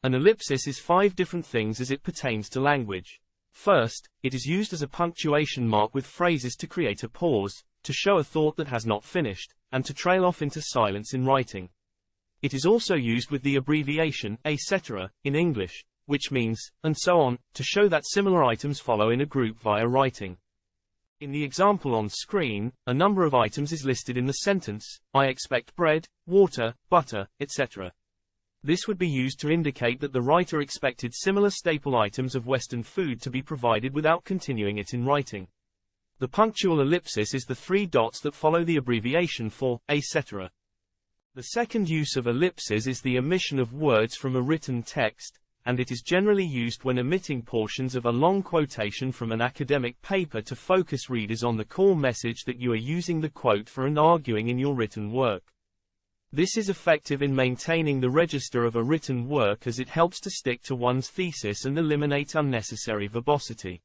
An ellipsis is 5 different things as it pertains to language. First, it is used as a punctuation mark with phrases to create a pause, to show a thought that has not finished, and to trail off into silence in writing. It is also used with the abbreviation, etc., in English, which means, and so on, to show that similar items follow in a group via writing. In the example on screen, a number of items is listed in the sentence, I expect bread, water, butter, etc. This would be used to indicate that the writer expected similar staple items of Western food to be provided without continuing it in writing. The punctual ellipsis is the 3 dots that follow the abbreviation for, etc. The second use of ellipses is the omission of words from a written text, and it is generally used when omitting portions of a long quotation from an academic paper to focus readers on the core message that you are using the quote for and arguing in your written work. This is effective in maintaining the register of a written work as it helps to stick to one's thesis and eliminate unnecessary verbosity.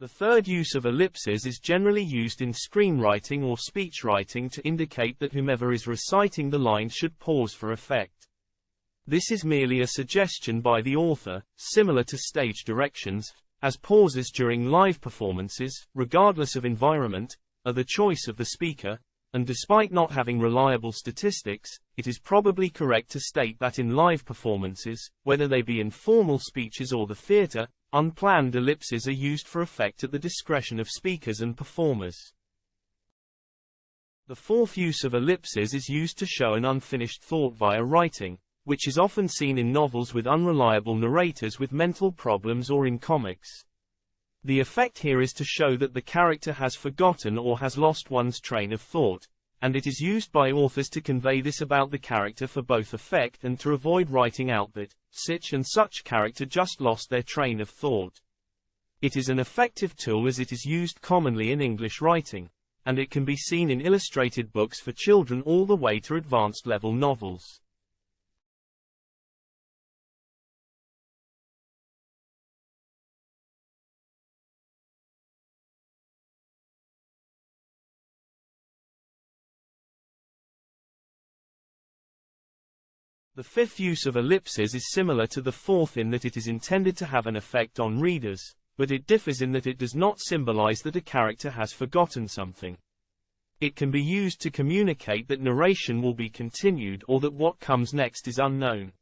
The third use of ellipses is generally used in screenwriting or speech writing to indicate that whomever is reciting the line should pause for effect. This is merely a suggestion by the author, similar to stage directions, as pauses during live performances, regardless of environment, are the choice of the speaker, and despite not having reliable statistics, it is probably correct to state that in live performances, whether they be in formal speeches or the theatre, unplanned ellipses are used for effect at the discretion of speakers and performers. The fourth use of ellipses is used to show an unfinished thought via writing, which is often seen in novels with unreliable narrators with mental problems or in comics. The effect here is to show that the character has forgotten or has lost one's train of thought, and it is used by authors to convey this about the character for both effect and to avoid writing out that such and such character just lost their train of thought. It is an effective tool as it is used commonly in English writing, and it can be seen in illustrated books for children all the way to advanced level novels. The fifth use of ellipses is similar to the fourth in that it is intended to have an effect on readers, but it differs in that it does not symbolize that a character has forgotten something. It can be used to communicate that narration will be continued or that what comes next is unknown.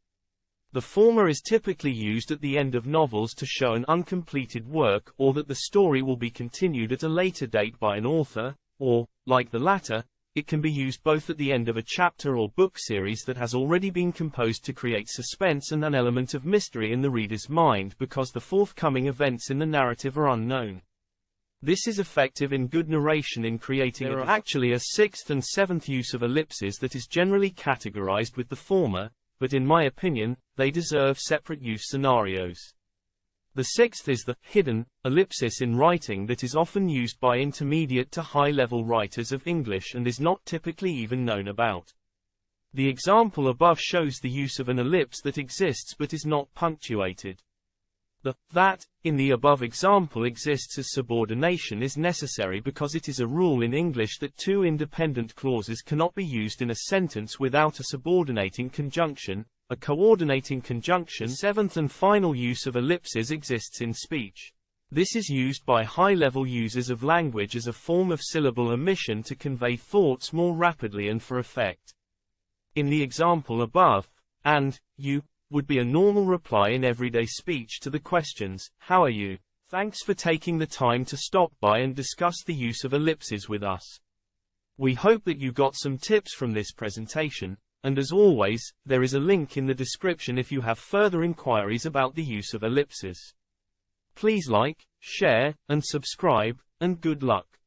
The former is typically used at the end of novels to show an uncompleted work or that the story will be continued at a later date by an author, or, like the latter, it can be used both at the end of a chapter or book series that has already been composed to create suspense and an element of mystery in the reader's mind because the forthcoming events in the narrative are unknown. This is effective in good narration in creating. There are actually a sixth and seventh use of ellipses that is generally categorized with the former, but in my opinion, they deserve separate use scenarios. The sixth is the hidden ellipsis in writing that is often used by intermediate to high-level writers of English and is not typically even known about. The example above shows the use of an ellipse that exists but is not punctuated. The that in the above example exists as subordination is necessary because it is a rule in English that two independent clauses cannot be used in a sentence without a subordinating conjunction. A coordinating conjunction. The seventh and final use of ellipses exists in speech. This is used by high-level users of language as a form of syllable omission to convey thoughts more rapidly and for effect. In the example above, and you would be a normal reply in everyday speech to the questions, how are you? Thanks for taking the time to stop by and discuss the use of ellipses with us. We hope that you got some tips from this presentation. And as always, there is a link in the description if you have further inquiries about the use of ellipses. Please like, share, and subscribe, and good luck.